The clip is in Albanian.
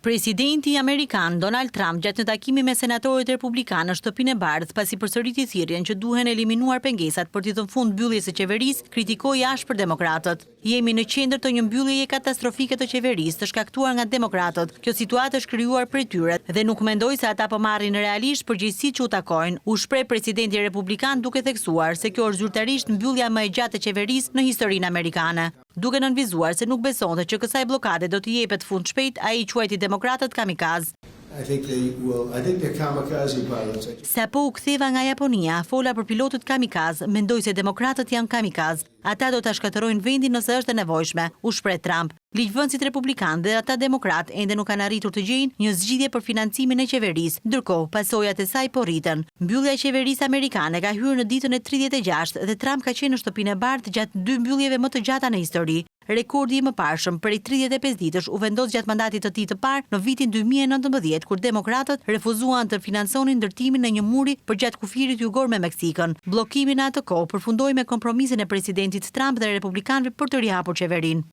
Presidenti Amerikan Donald Trump gjatë një takimi me senatorët republikanë në shtëpinë e Bardhë pasi përsëriti thirrjen që duhen eliminuar pengesat për t'i dhënë fund mbylljes së qeverisë, kritikoi ashpër demokratët. Jemi në qendër të një mbylljeje katastrofike të qeverisë të shkaktuar nga demokratët. Kjo situatë është krijuar prej tyre dhe nuk mendoj se ata po marrin realisht përgjegjësitë që u takojnë, u shpreh presidenti republikan duke theksuar se kjo është zyrtarisht mbyllja më e gjatë e qeverisë në historinë amerikane. Duke nënvizuar se nuk besonte që kësaj bllokade do t'i jepet fund shpejt, ai quajti demokratët kamikaz. Sapo u ktheva nga Japonia, fola për pilotët kamikaz, mendoj se demokratët janë kamikaz. Ata do ta shkatërrojnë vendin nëse është e nevojshme, u shpreh Trump. Ligjvënësit republikanë dhe ata demokrat ende nuk kanë arritur të gjejnë një zgjidhje për financimin e qeverisë, ndërkohë pasojat e saj po rriten. Mbyllja e qeverisë amerikane ka hyrë në ditën e 36 dhe Trump ka qenë në shtëpinë e Bardhë gjatë 2 mbylljeve më të gjata në histori. Rekordi i mëparshëm prej 35 ditësh u vendos gjatë mandatit të tij të parë në vitin 2019, kur demokratët refuzuan të financonin ndërtimin e një muri përgjatë kufirit jugor me Meksikën. Bllokimi në atë kohë përfundoi me kompromisin e presidentit Trump dhe republikanëve për të rihapur qeverinë.